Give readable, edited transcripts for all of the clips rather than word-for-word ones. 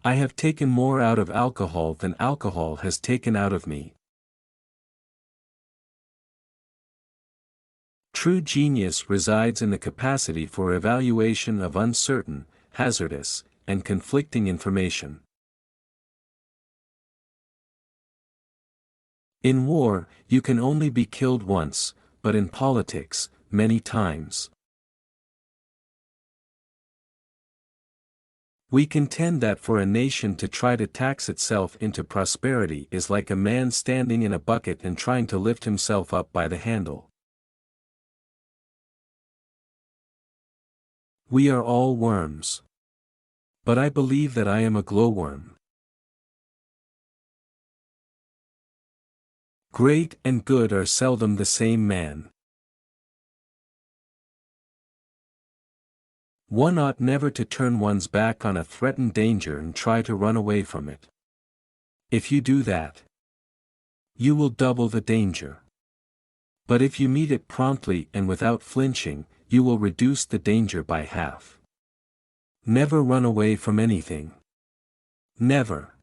I have taken more out of alcohol than alcohol has taken out of me. True genius resides in the capacity for evaluation of uncertain, hazardous, and conflicting information. In war, you can only be killed once, but in politics, many times. We contend that for a nation to try to tax itself into prosperity is like a man standing in a bucket and trying to lift himself up by the handle. We are all worms. But I believe that I am a glowworm. Great and good are seldom the same man. One ought never to turn one's back on a threatened danger and try to run away from it. If you do that, you will double the danger. But if you meet it promptly and without flinching, you will reduce the danger by half. Never run away from anything. Never.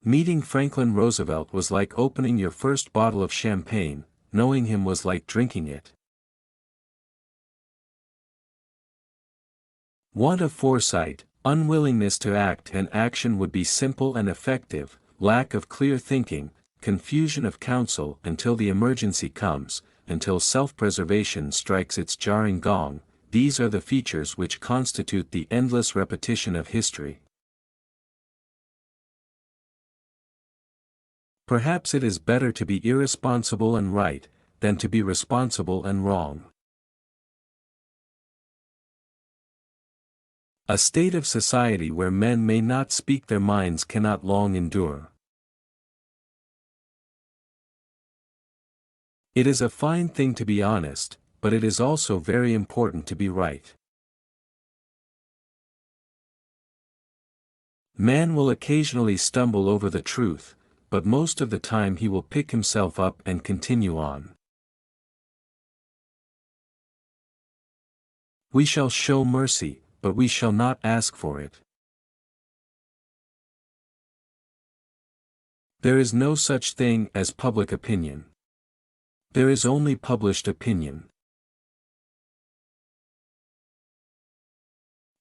Meeting Franklin Roosevelt was like opening your first bottle of champagne, knowing him was like drinking it. Want of foresight, unwillingness to act and action would be simple and effective, lack of clear thinking, confusion of counsel until the emergency comes, until self-preservation strikes its jarring gong, these are the features which constitute the endless repetition of history. Perhaps it is better to be irresponsible and right, than to be responsible and wrong. A state of society where men may not speak their minds cannot long endure. It is a fine thing to be honest, but it is also very important to be right. Man will occasionally stumble over the truth, but most of the time he will pick himself up and continue on. We shall show mercy, but we shall not ask for it. There is no such thing as public opinion. There is only published opinion.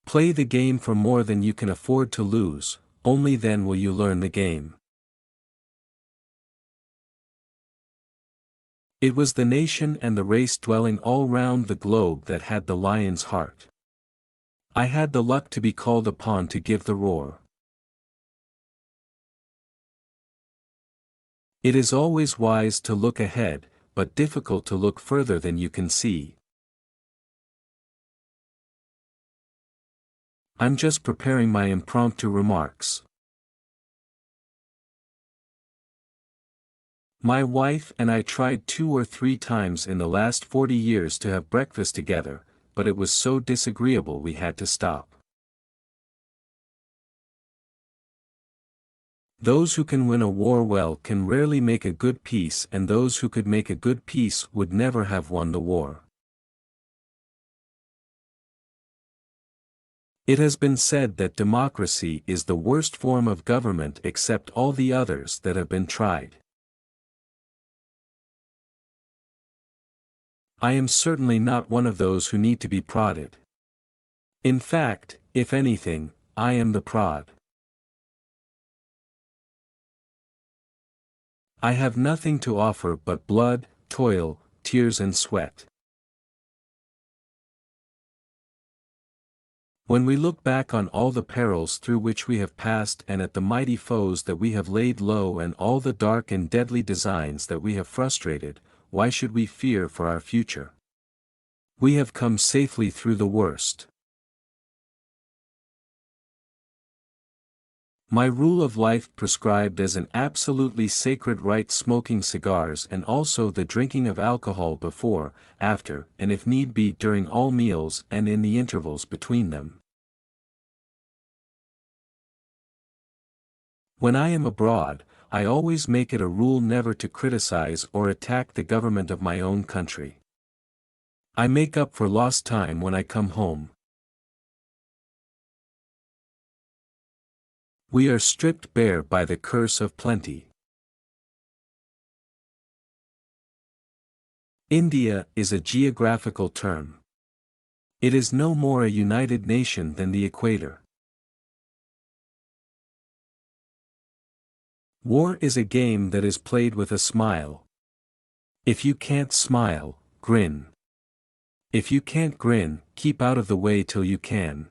Play the game for more than you can afford to lose, only then will you learn the game. It was the nation and the race dwelling all round the globe that had the lion's heart. I had the luck to be called upon to give the roar. It is always wise to look ahead, but difficult to look further than you can see. I'm just preparing my impromptu remarks. My wife and I tried 2 or 3 times in the last 40 years to have breakfast together, but it was so disagreeable we had to stop. Those who can win a war well can rarely make a good peace, and those who could make a good peace would never have won the war. It has been said that democracy is the worst form of government except all the others that have been tried. I am certainly not one of those who need to be prodded. In fact, if anything, I am the prod. I have nothing to offer but blood, toil, tears and sweat. When we look back on all the perils through which we have passed and at the mighty foes that we have laid low and all the dark and deadly designs that we have frustrated, why should we fear for our future? We have come safely through the worst. My rule of life prescribed as an absolutely sacred right smoking cigars and also the drinking of alcohol before, after, and if need be during all meals and in the intervals between them. When I am abroad, I always make it a rule never to criticize or attack the government of my own country. I make up for lost time when I come home. We are stripped bare by the curse of plenty. India is a geographical term. It is no more a united nation than the equator. War is a game that is played with a smile. If you can't smile, grin. If you can't grin, keep out of the way till you can.